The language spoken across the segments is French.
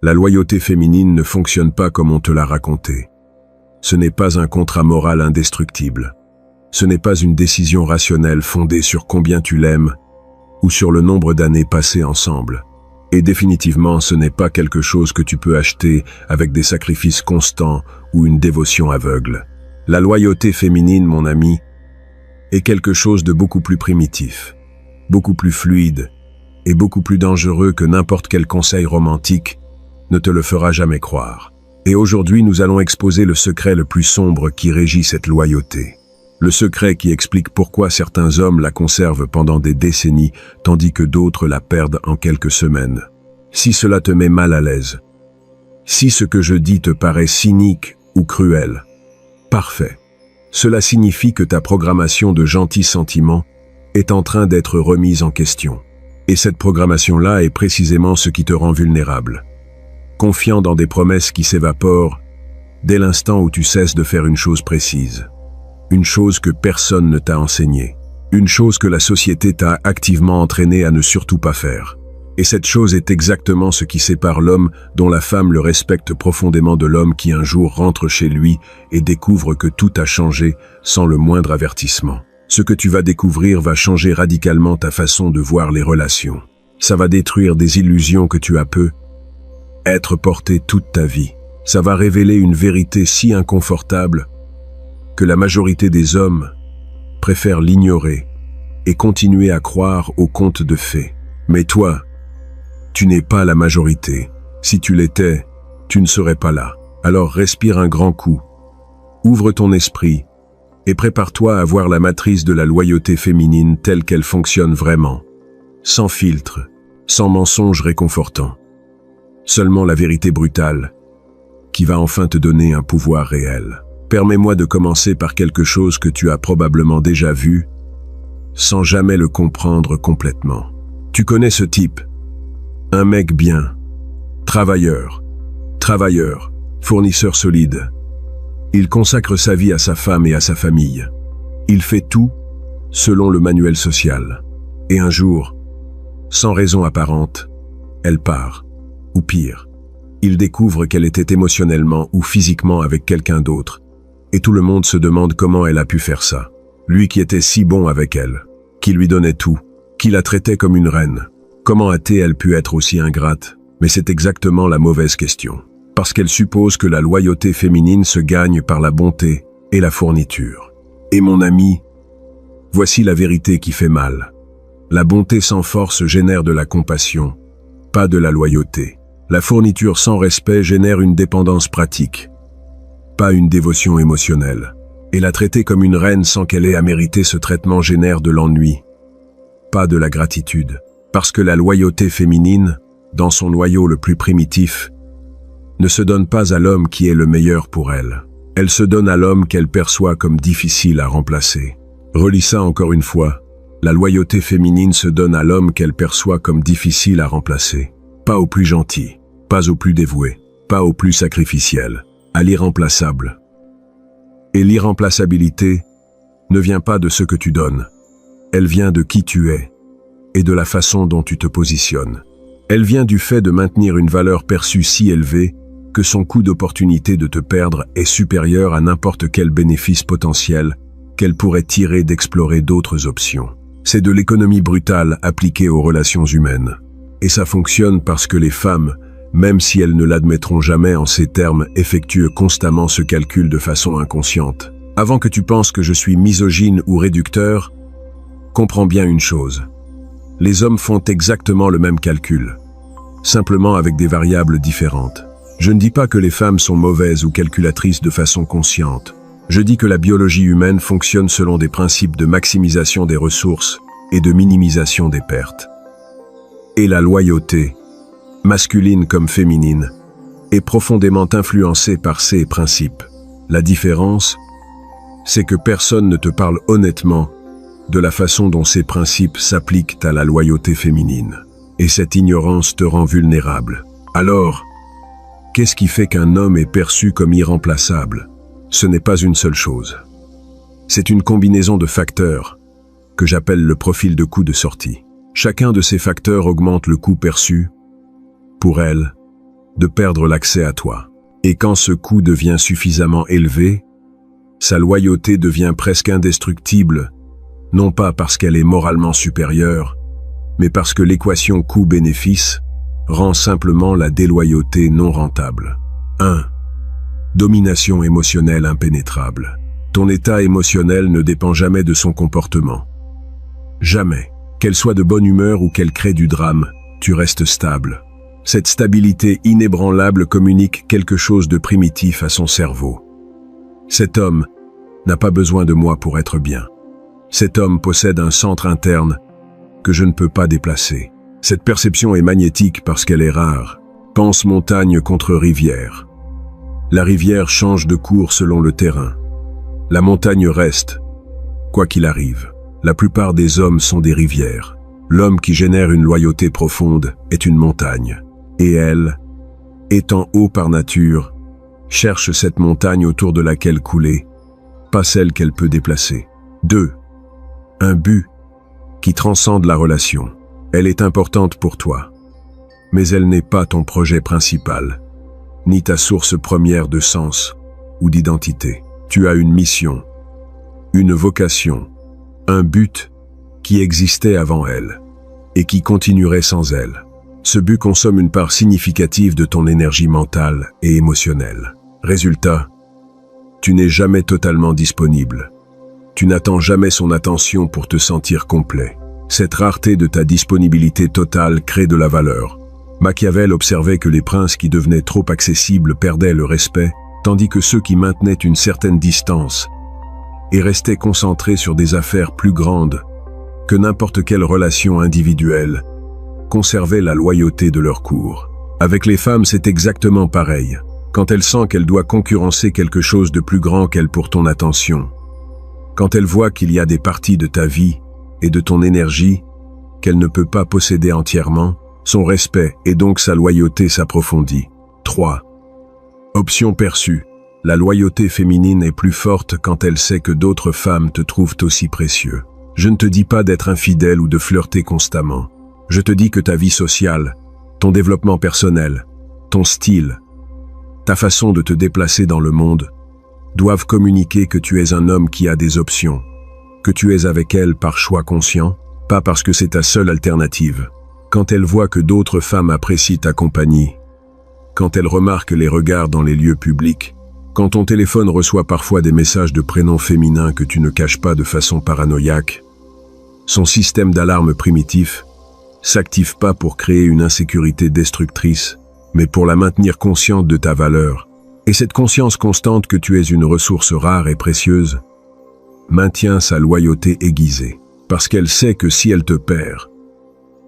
La loyauté féminine ne fonctionne pas comme on te l'a raconté. Ce n'est pas un contrat moral indestructible. Ce n'est pas une décision rationnelle fondée sur combien tu l'aimes ou sur le nombre d'années passées ensemble. Et définitivement, ce n'est pas quelque chose que tu peux acheter avec des sacrifices constants ou une dévotion aveugle. La loyauté féminine, mon ami, est quelque chose de beaucoup plus primitif, beaucoup plus fluide et beaucoup plus dangereux que n'importe quel conseil romantique ne te le fera jamais croire. Et aujourd'hui, nous allons exposer le secret le plus sombre qui régit cette loyauté. Le secret qui explique pourquoi certains hommes la conservent pendant des décennies, tandis que d'autres la perdent en quelques semaines. Si cela te met mal à l'aise, si ce que je dis te paraît cynique ou cruel, parfait. Cela signifie que ta programmation de gentils sentiments est en train d'être remise en question. Et cette programmation-là est précisément ce qui te rend vulnérable. Confiant dans des promesses qui s'évaporent dès l'instant où tu cesses de faire une chose précise. Une chose que personne ne t'a enseignée. Une chose que la société t'a activement entraîné à ne surtout pas faire. Et cette chose est exactement ce qui sépare l'homme dont la femme le respecte profondément de l'homme qui un jour rentre chez lui et découvre que tout a changé sans le moindre avertissement. Ce que tu vas découvrir va changer radicalement ta façon de voir les relations. Ça va détruire des illusions que tu as pu être porté toute ta vie. Ça va révéler une vérité si inconfortable que la majorité des hommes préfèrent l'ignorer et continuer à croire aux contes de fées. Mais toi, tu n'es pas la majorité. Si tu l'étais, tu ne serais pas là. Alors respire un grand coup, ouvre ton esprit et prépare-toi à voir la matrice de la loyauté féminine telle qu'elle fonctionne vraiment, sans filtre, sans mensonge réconfortant. Seulement la vérité brutale qui va enfin te donner un pouvoir réel. Permets-moi de commencer par quelque chose que tu as probablement déjà vu, sans jamais le comprendre complètement. Tu connais ce type. Un mec bien. Travailleur, fournisseur solide. Il consacre sa vie à sa femme et à sa famille. Il fait tout selon le manuel social. Et un jour, sans raison apparente, elle part. Ou pire, il découvre qu'elle était émotionnellement ou physiquement avec quelqu'un d'autre. Et tout le monde se demande comment elle a pu faire ça. Lui qui était si bon avec elle, qui lui donnait tout, qui la traitait comme une reine. Comment a-t-elle pu être aussi ingrate? Mais c'est exactement la mauvaise question. Parce qu'elle suppose que la loyauté féminine se gagne par la bonté et la fourniture. Et mon ami, voici la vérité qui fait mal. La bonté sans force génère de la compassion, pas de la loyauté. La fourniture sans respect génère une dépendance pratique, pas une dévotion émotionnelle. Et la traiter comme une reine sans qu'elle ait à mériter ce traitement génère de l'ennui, pas de la gratitude. Parce que la loyauté féminine, dans son noyau le plus primitif, ne se donne pas à l'homme qui est le meilleur pour elle. Elle se donne à l'homme qu'elle perçoit comme difficile à remplacer. Relis ça encore une fois. La loyauté féminine se donne à l'homme qu'elle perçoit comme difficile à remplacer. Pas au plus gentil, pas au plus dévoué, pas au plus sacrificiel, à l'irremplaçable. Et l'irremplaçabilité ne vient pas de ce que tu donnes. Elle vient de qui tu es et de la façon dont tu te positionnes. Elle vient du fait de maintenir une valeur perçue si élevée que son coût d'opportunité de te perdre est supérieur à n'importe quel bénéfice potentiel qu'elle pourrait tirer d'explorer d'autres options. C'est de l'économie brutale appliquée aux relations humaines. Et ça fonctionne parce que les femmes, même si elles ne l'admettront jamais en ces termes, effectuent constamment ce calcul de façon inconsciente. Avant que tu penses que je suis misogyne ou réducteur, comprends bien une chose. Les hommes font exactement le même calcul, simplement avec des variables différentes. Je ne dis pas que les femmes sont mauvaises ou calculatrices de façon consciente. Je dis que la biologie humaine fonctionne selon des principes de maximisation des ressources et de minimisation des pertes. Et la loyauté, masculine comme féminine, est profondément influencée par ces principes. La différence, c'est que personne ne te parle honnêtement de la façon dont ces principes s'appliquent à la loyauté féminine. Et cette ignorance te rend vulnérable. Alors, qu'est-ce qui fait qu'un homme est perçu comme irremplaçable? Ce n'est pas une seule chose. C'est une combinaison de facteurs que j'appelle le profil de coût de sortie. Chacun de ces facteurs augmente le coût perçu pour elle de perdre l'accès à toi. Et quand ce coût devient suffisamment élevé, sa loyauté devient presque indestructible, non pas parce qu'elle est moralement supérieure, mais parce que l'équation coût-bénéfice rend simplement la déloyauté non rentable. 1. Domination émotionnelle impénétrable. Ton état émotionnel ne dépend jamais de son comportement. Jamais. Qu'elle soit de bonne humeur ou qu'elle crée du drame, tu restes stable. Cette stabilité inébranlable communique quelque chose de primitif à son cerveau. Cet homme n'a pas besoin de moi pour être bien. Cet homme possède un centre interne que je ne peux pas déplacer. Cette perception est magnétique parce qu'elle est rare. Pense montagne contre rivière. La rivière change de cours selon le terrain. La montagne reste, quoi qu'il arrive. La plupart des hommes sont des rivières. L'homme qui génère une loyauté profonde est une montagne. Et elle, étant haut par nature, cherche cette montagne autour de laquelle couler, pas celle qu'elle peut déplacer. 2. Un but qui transcende la relation. Elle est importante pour toi, mais elle n'est pas ton projet principal, ni ta source première de sens ou d'identité. Tu as une mission, une vocation, un but qui existait avant elle et qui continuerait sans elle. Ce but consomme une part significative de ton énergie mentale et émotionnelle. Résultat, tu n'es jamais totalement disponible. Tu n'attends jamais son attention pour te sentir complet. Cette rareté de ta disponibilité totale crée de la valeur. Machiavel observait que les princes qui devenaient trop accessibles perdaient le respect, tandis que ceux qui maintenaient une certaine distance et restaient concentrés sur des affaires plus grandes que n'importe quelle relation individuelle conservaient la loyauté de leur cour. Avec les femmes, c'est exactement pareil. Quand elle sent qu'elle doit concurrencer quelque chose de plus grand qu'elle pour ton attention, quand elle voit qu'il y a des parties de ta vie et de ton énergie qu'elle ne peut pas posséder entièrement, son respect et donc sa loyauté s'approfondit. 3. Option perçue. La loyauté féminine est plus forte quand elle sait que d'autres femmes te trouvent aussi précieux. Je ne te dis pas d'être infidèle ou de flirter constamment. Je te dis que ta vie sociale, ton développement personnel, ton style, ta façon de te déplacer dans le monde, doivent communiquer que tu es un homme qui a des options, que tu es avec elle par choix conscient, pas parce que c'est ta seule alternative. Quand elle voit que d'autres femmes apprécient ta compagnie, quand elle remarque les regards dans les lieux publics, quand ton téléphone reçoit parfois des messages de prénoms féminins que tu ne caches pas de façon paranoïaque, son système d'alarme primitif s'active pas pour créer une insécurité destructrice, mais pour la maintenir consciente de ta valeur. Et cette conscience constante que tu es une ressource rare et précieuse maintient sa loyauté aiguisée, parce qu'elle sait que si elle te perd,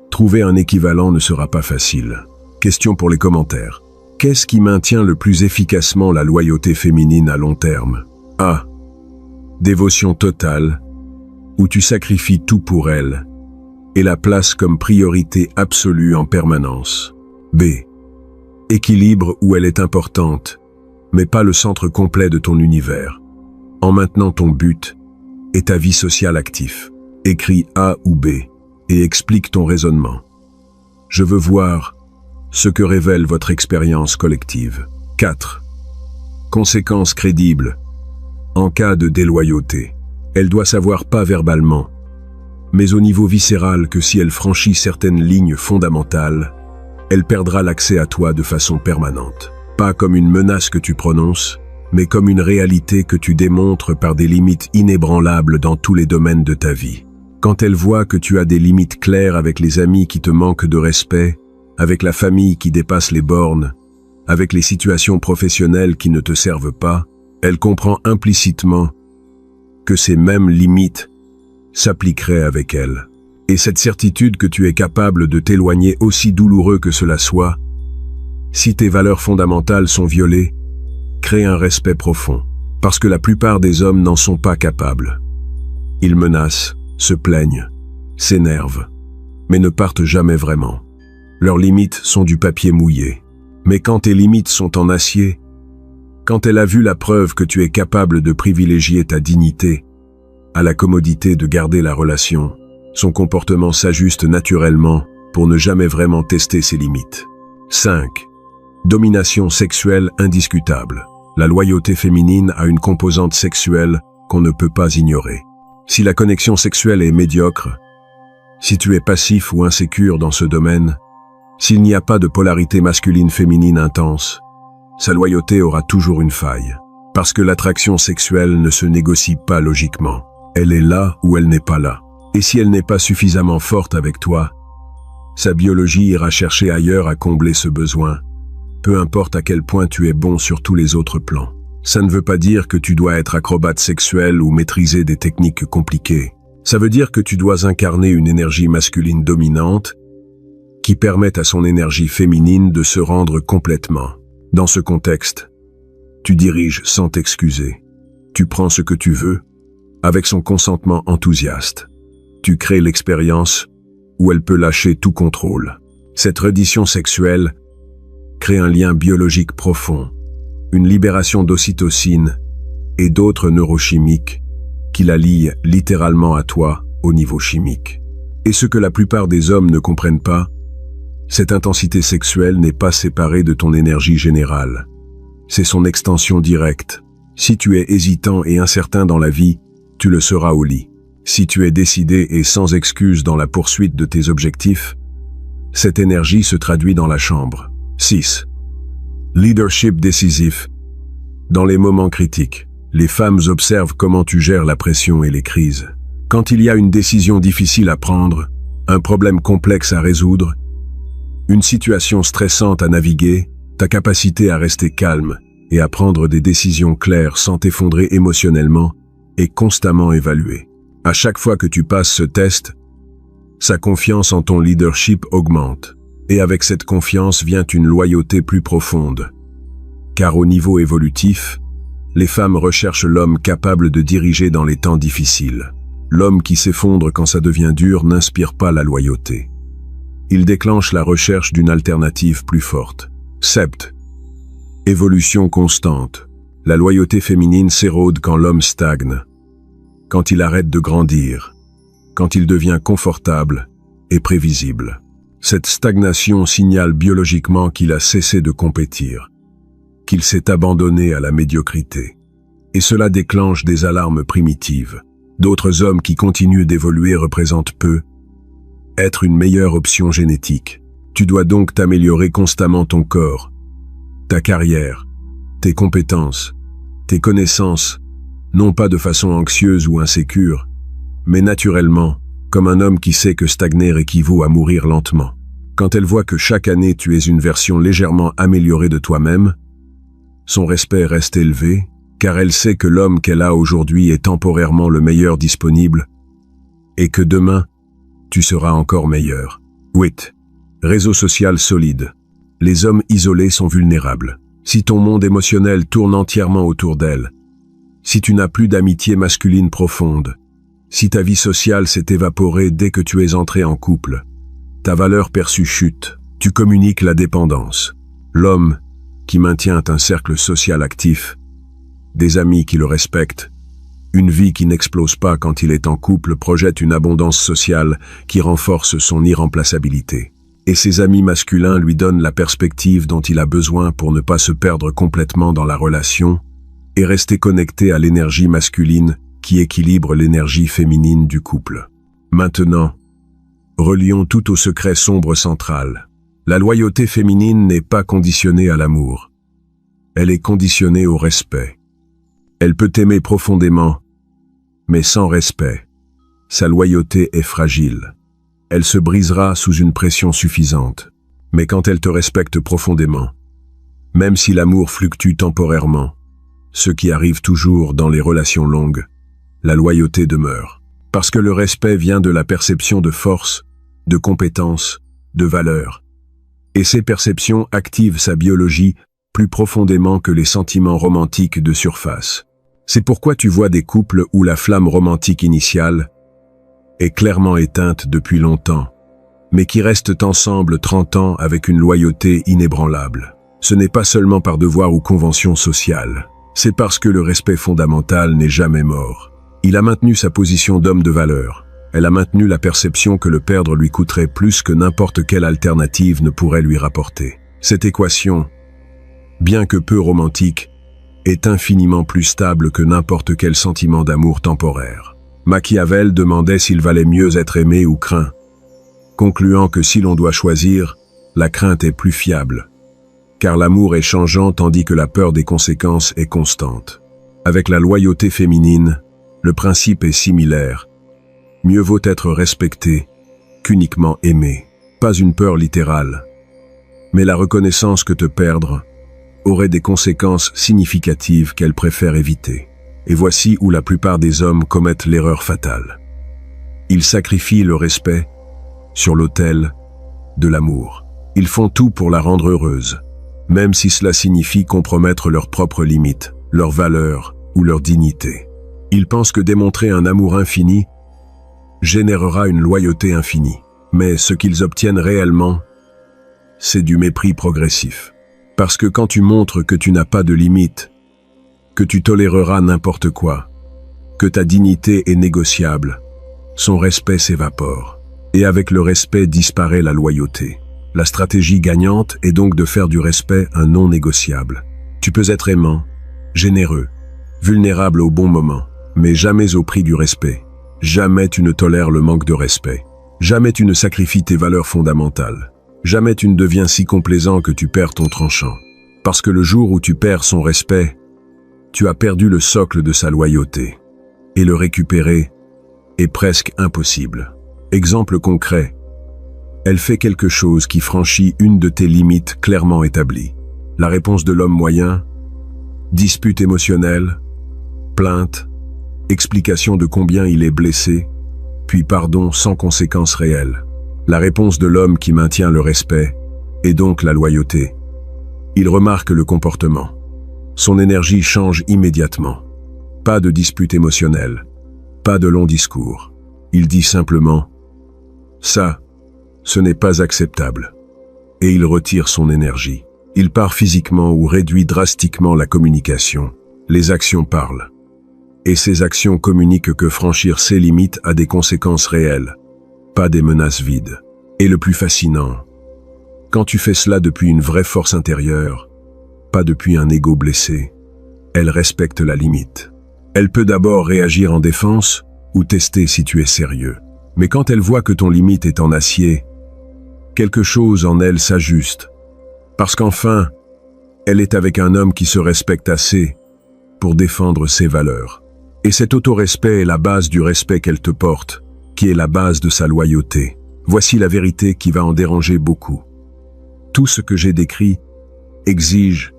trouver un équivalent ne sera pas facile. Question pour les commentaires. Qu'est-ce qui maintient le plus efficacement la loyauté féminine à long terme? A. Dévotion totale, où tu sacrifies tout pour elle, et la place comme priorité absolue en permanence. B. Équilibre où elle est importante, mais pas le centre complet de ton univers, en maintenant ton but et ta vie sociale active. Écris A ou B et explique ton raisonnement. Je veux voir ce que révèle votre expérience collective. 4. Conséquences crédibles. En cas de déloyauté, elle doit savoir pas verbalement, mais au niveau viscéral que si elle franchit certaines lignes fondamentales, elle perdra l'accès à toi de façon permanente. Pas comme une menace que tu prononces, mais comme une réalité que tu démontres par des limites inébranlables dans tous les domaines de ta vie. Quand elle voit que tu as des limites claires avec les amis qui te manquent de respect, avec la famille qui dépasse les bornes, avec les situations professionnelles qui ne te servent pas, elle comprend implicitement que ces mêmes limites s'appliqueraient avec elle. Et cette certitude que tu es capable de t'éloigner aussi douloureux que cela soit, si tes valeurs fondamentales sont violées, crée un respect profond, parce que la plupart des hommes n'en sont pas capables. Ils menacent, se plaignent, s'énervent, mais ne partent jamais vraiment. Leurs limites sont du papier mouillé. Mais quand tes limites sont en acier, quand elle a vu la preuve que tu es capable de privilégier ta dignité à la commodité de garder la relation, son comportement s'ajuste naturellement pour ne jamais vraiment tester ses limites. 5. Domination sexuelle indiscutable. La loyauté féminine a une composante sexuelle qu'on ne peut pas ignorer. Si la connexion sexuelle est médiocre, si tu es passif ou insécure dans ce domaine, s'il n'y a pas de polarité masculine-féminine intense, sa loyauté aura toujours une faille. Parce que l'attraction sexuelle ne se négocie pas logiquement. Elle est là ou elle n'est pas là. Et si elle n'est pas suffisamment forte avec toi, sa biologie ira chercher ailleurs à combler ce besoin, peu importe à quel point tu es bon sur tous les autres plans. Ça ne veut pas dire que tu dois être acrobate sexuel ou maîtriser des techniques compliquées. Ça veut dire que tu dois incarner une énergie masculine dominante qui permette à son énergie féminine de se rendre complètement. Dans ce contexte, tu diriges sans t'excuser. Tu prends ce que tu veux, avec son consentement enthousiaste. Tu crées l'expérience où elle peut lâcher tout contrôle. Cette reddition sexuelle crée un lien biologique profond, une libération d'ocytocine et d'autres neurochimiques qui la lient littéralement à toi au niveau chimique. Et ce que la plupart des hommes ne comprennent pas, cette intensité sexuelle n'est pas séparée de ton énergie générale. C'est son extension directe. Si tu es hésitant et incertain dans la vie, tu le seras au lit. Si tu es décidé et sans excuse dans la poursuite de tes objectifs, cette énergie se traduit dans la chambre. 6. Leadership décisif. Dans les moments critiques, les femmes observent comment tu gères la pression et les crises. Quand il y a une décision difficile à prendre, un problème complexe à résoudre, une situation stressante à naviguer, ta capacité à rester calme et à prendre des décisions claires sans t'effondrer émotionnellement est constamment évaluée. À chaque fois que tu passes ce test, sa confiance en ton leadership augmente. Et avec cette confiance vient une loyauté plus profonde. Car au niveau évolutif, les femmes recherchent l'homme capable de diriger dans les temps difficiles. L'homme qui s'effondre quand ça devient dur n'inspire pas la loyauté. Il déclenche la recherche d'une alternative plus forte. 7. Évolution constante. La loyauté féminine s'érode quand l'homme stagne, quand il arrête de grandir, quand il devient confortable et prévisible. Cette stagnation signale biologiquement qu'il a cessé de compétir, qu'il s'est abandonné à la médiocrité. Et cela déclenche des alarmes primitives. D'autres hommes qui continuent d'évoluer représentent peu être une meilleure option génétique. Tu dois donc t'améliorer constamment ton corps, ta carrière, tes compétences, tes connaissances, non pas de façon anxieuse ou insécure, mais naturellement, comme un homme qui sait que stagner équivaut à mourir lentement. Quand elle voit que chaque année tu es une version légèrement améliorée de toi-même, son respect reste élevé, car elle sait que l'homme qu'elle a aujourd'hui est temporairement le meilleur disponible, et que demain, tu seras encore meilleur. 8. Réseau social solide. Les hommes isolés sont vulnérables. Si ton monde émotionnel tourne entièrement autour d'elle, si tu n'as plus d'amitié masculine profonde, si ta vie sociale s'est évaporée dès que tu es entré en couple, ta valeur perçue chute, tu communiques la dépendance. L'homme qui maintient un cercle social actif, des amis qui le respectent, une vie qui n'explose pas quand il est en couple projette une abondance sociale qui renforce son irremplaçabilité. Et ses amis masculins lui donnent la perspective dont il a besoin pour ne pas se perdre complètement dans la relation et rester connecté à l'énergie masculine qui équilibre l'énergie féminine du couple. Maintenant, relions tout au secret sombre central. La loyauté féminine n'est pas conditionnée à l'amour. Elle est conditionnée au respect. Elle peut t'aimer profondément, mais sans respect, sa loyauté est fragile. Elle se brisera sous une pression suffisante. Mais quand elle te respecte profondément, même si l'amour fluctue temporairement, ce qui arrive toujours dans les relations longues, la loyauté demeure. Parce que le respect vient de la perception de force, de compétence, de valeur. Et ces perceptions activent sa biologie plus profondément que les sentiments romantiques de surface. C'est pourquoi tu vois des couples où la flamme romantique initiale est clairement éteinte depuis longtemps, mais qui restent ensemble 30 ans avec une loyauté inébranlable. Ce n'est pas seulement par devoir ou convention sociale, c'est parce que le respect fondamental n'est jamais mort. Il a maintenu sa position d'homme de valeur. Elle a maintenu la perception que le perdre lui coûterait plus que n'importe quelle alternative ne pourrait lui rapporter. Cette équation, bien que peu romantique, est infiniment plus stable que n'importe quel sentiment d'amour temporaire. Machiavel demandait s'il valait mieux être aimé ou craint, concluant que si l'on doit choisir, la crainte est plus fiable, car l'amour est changeant tandis que la peur des conséquences est constante. Avec la loyauté féminine, le principe est similaire. Mieux vaut être respecté qu'uniquement aimé. Pas une peur littérale, mais la reconnaissance que te perdre aurait des conséquences significatives qu'elle préfère éviter. Et voici où la plupart des hommes commettent l'erreur fatale. Ils sacrifient le respect sur l'autel de l'amour. Ils font tout pour la rendre heureuse, même si cela signifie compromettre leurs propres limites, leurs valeurs ou leur dignité. Ils pensent que démontrer un amour infini générera une loyauté infinie. Mais ce qu'ils obtiennent réellement, c'est du mépris progressif. Parce que quand tu montres que tu n'as pas de limites, que tu toléreras n'importe quoi, que ta dignité est négociable, son respect s'évapore. Et avec le respect disparaît la loyauté. La stratégie gagnante est donc de faire du respect un non négociable. Tu peux être aimant, généreux, vulnérable au bon moment, mais jamais au prix du respect. Jamais tu ne tolères le manque de respect. Jamais tu ne sacrifies tes valeurs fondamentales. Jamais tu ne deviens si complaisant que tu perds ton tranchant. Parce que le jour où tu perds son respect, tu as perdu le socle de sa loyauté. Et le récupérer est presque impossible. Exemple concret. Elle fait quelque chose qui franchit une de tes limites clairement établies. La réponse de l'homme moyen, dispute émotionnelle, plainte, explication de combien il est blessé, puis pardon sans conséquence réelle. La réponse de l'homme qui maintient le respect, et donc la loyauté. Il remarque le comportement. Son énergie change immédiatement. Pas de dispute émotionnelle, pas de long discours. Il dit simplement « Ça, ce n'est pas acceptable ». Et il retire son énergie. Il part physiquement ou réduit drastiquement la communication. Les actions parlent. Et ces actions communiquent que franchir ses limites a des conséquences réelles, pas des menaces vides. Et le plus fascinant, quand tu fais cela depuis une vraie force intérieure, pas depuis un ego blessé, elle respecte la limite. Elle peut d'abord réagir en défense ou tester si tu es sérieux. Mais quand elle voit que ton limite est en acier, quelque chose en elle s'ajuste. Parce qu'enfin, elle est avec un homme qui se respecte assez pour défendre ses valeurs. Et cet autorespect est la base du respect qu'elle te porte, qui est la base de sa loyauté. Voici la vérité qui va en déranger beaucoup. Tout ce que j'ai décrit exige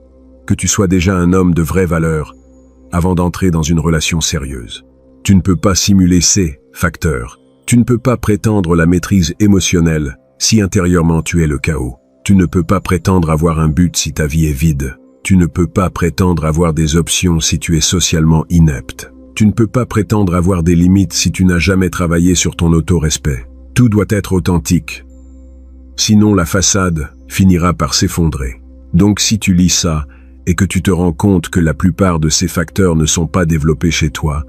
que tu sois déjà un homme de vraie valeur avant d'entrer dans une relation sérieuse. Tu ne peux pas simuler ces facteurs. Tu ne peux pas prétendre la maîtrise émotionnelle si intérieurement tu es le chaos. Tu ne peux pas prétendre avoir un but si ta vie est vide. Tu ne peux pas prétendre avoir des options si tu es socialement inepte. Tu ne peux pas prétendre avoir des limites si tu n'as jamais travaillé sur ton auto-respect. Tout doit être authentique. Sinon la façade finira par s'effondrer. Donc si tu lis ça et que tu te rends compte que la plupart de ces facteurs ne sont pas développés chez toi,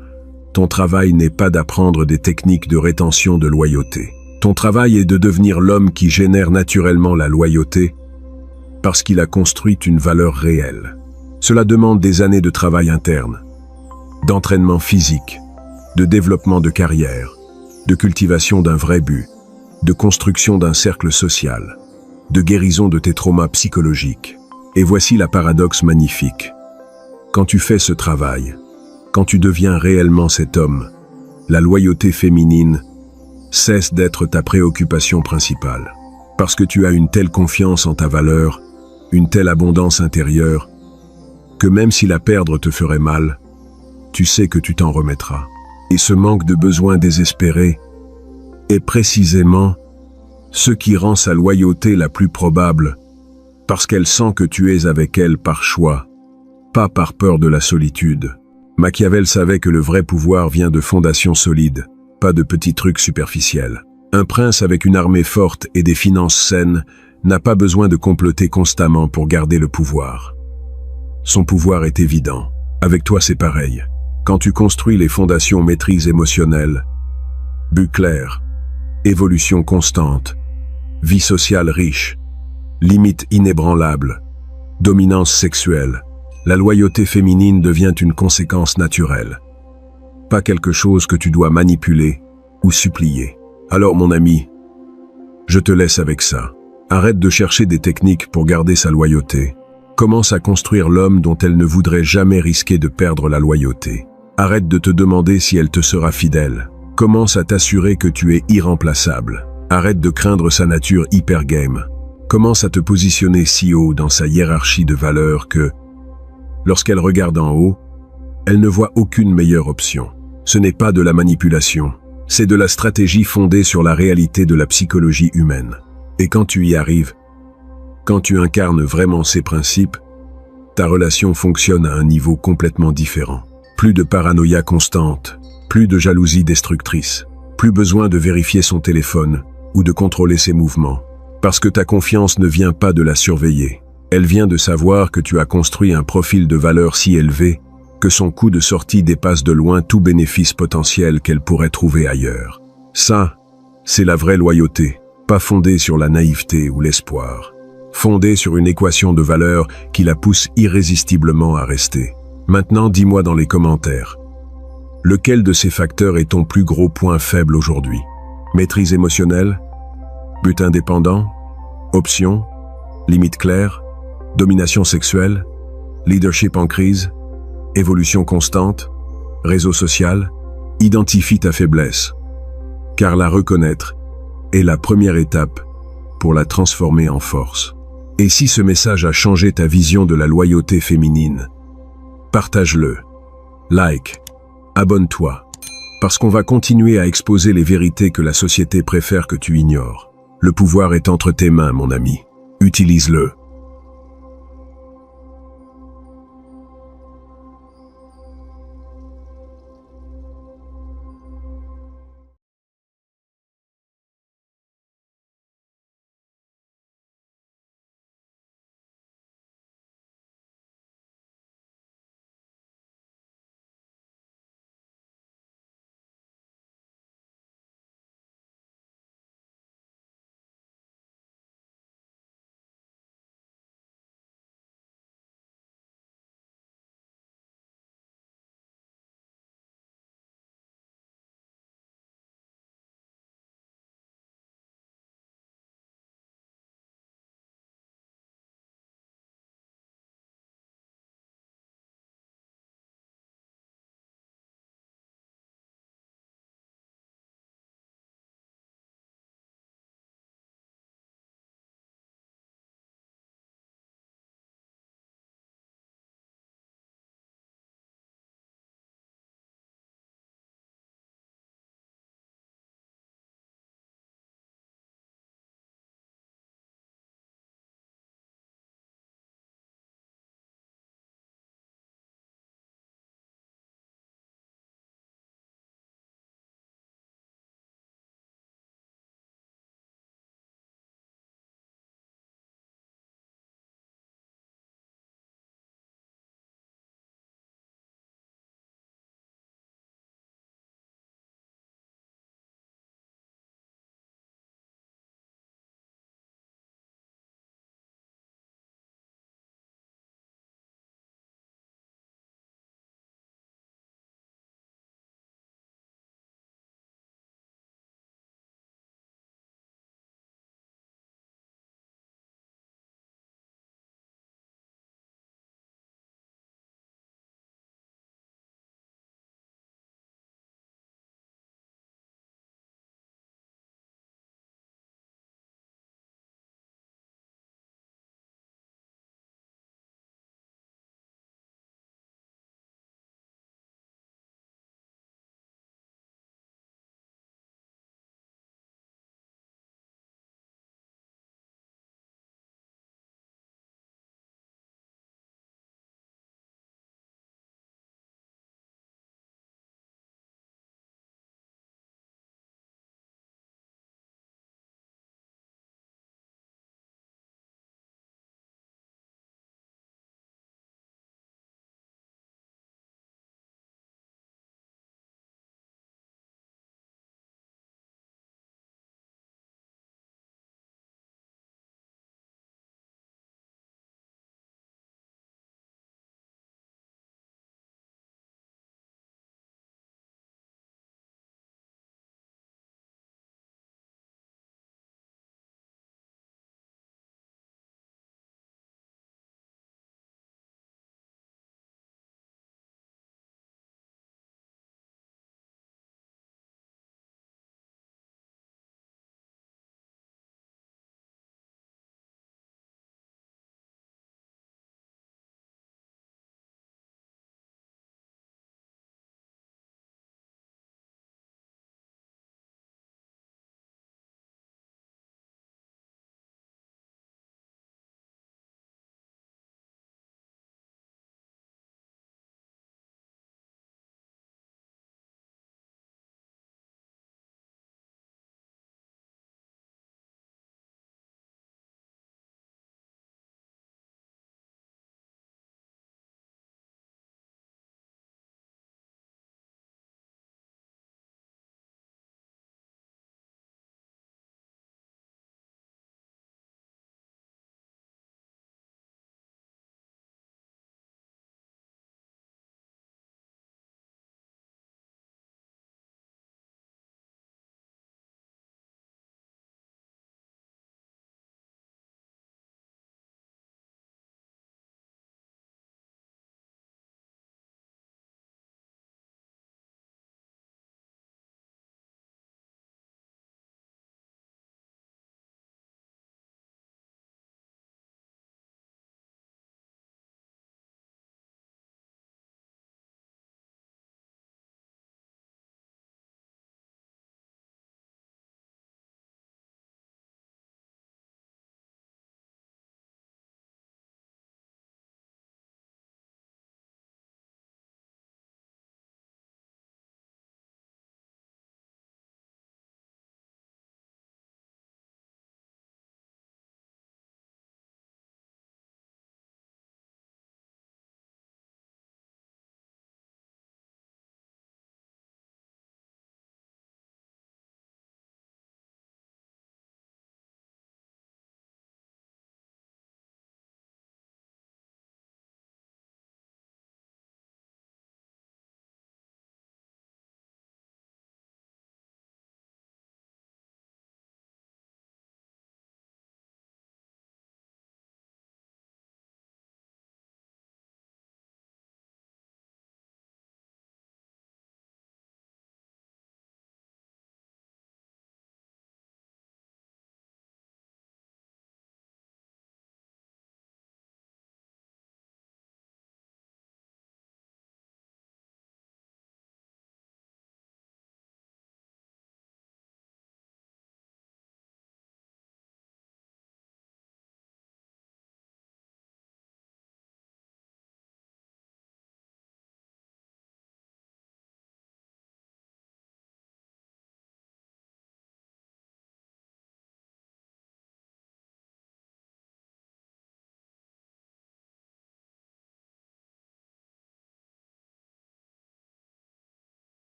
ton travail n'est pas d'apprendre des techniques de rétention de loyauté. Ton travail est de devenir l'homme qui génère naturellement la loyauté parce qu'il a construit une valeur réelle. Cela demande des années de travail interne, d'entraînement physique, de développement de carrière, de cultivation d'un vrai but, de construction d'un cercle social, de guérison de tes traumas psychologiques. Et voici la paradoxe magnifique. Quand tu fais ce travail, quand tu deviens réellement cet homme, la loyauté féminine cesse d'être ta préoccupation principale. Parce que tu as une telle confiance en ta valeur, une telle abondance intérieure, que même si la perdre te ferait mal, tu sais que tu t'en remettras. Et ce manque de besoin désespéré est précisément ce qui rend sa loyauté la plus probable, parce qu'elle sent que tu es avec elle par choix, pas par peur de la solitude. Machiavel savait que le vrai pouvoir vient de fondations solides, pas de petits trucs superficiels. Un prince avec une armée forte et des finances saines n'a pas besoin de comploter constamment pour garder le pouvoir. Son pouvoir est évident. Avec toi c'est pareil. Quand tu construis les fondations maîtrise émotionnelle, but clair, évolution constante, vie sociale riche, limites inébranlables, Dominance sexuelle. La loyauté féminine devient une conséquence naturelle. Pas quelque chose que tu dois manipuler ou supplier. Alors mon ami, je te laisse avec ça. Arrête de chercher des techniques pour garder sa loyauté. Commence à construire l'homme dont elle ne voudrait jamais risquer de perdre la loyauté. Arrête de te demander si elle te sera fidèle. Commence à t'assurer que tu es irremplaçable. Arrête de craindre sa nature hyper game. Commence à te positionner si haut dans sa hiérarchie de valeurs que, lorsqu'elle regarde en haut, elle ne voit aucune meilleure option. Ce n'est pas de la manipulation, c'est de la stratégie fondée sur la réalité de la psychologie humaine. Et quand tu y arrives, quand tu incarnes vraiment ces principes, ta relation fonctionne à un niveau complètement différent. Plus de paranoïa constante, plus de jalousie destructrice, plus besoin de vérifier son téléphone ou de contrôler ses mouvements. Parce que ta confiance ne vient pas de la surveiller. Elle vient de savoir que tu as construit un profil de valeur si élevé que son coût de sortie dépasse de loin tout bénéfice potentiel qu'elle pourrait trouver ailleurs. Ça, c'est la vraie loyauté, pas fondée sur la naïveté ou l'espoir. Fondée sur une équation de valeurs qui la pousse irrésistiblement à rester. Maintenant, dis-moi dans les commentaires. Lequel de ces facteurs est ton plus gros point faible aujourd'hui? Maîtrise émotionnelle? But indépendant? Option? Limite claire? Domination sexuelle? Leadership en crise? Évolution constante? Réseau social? Identifie ta faiblesse. Car la reconnaître est la première étape pour la transformer en force. Et si ce message a changé ta vision de la loyauté féminine, partage-le, like, abonne-toi, parce qu'on va continuer à exposer les vérités que la société préfère que tu ignores. Le pouvoir est entre tes mains, mon ami. Utilise-le.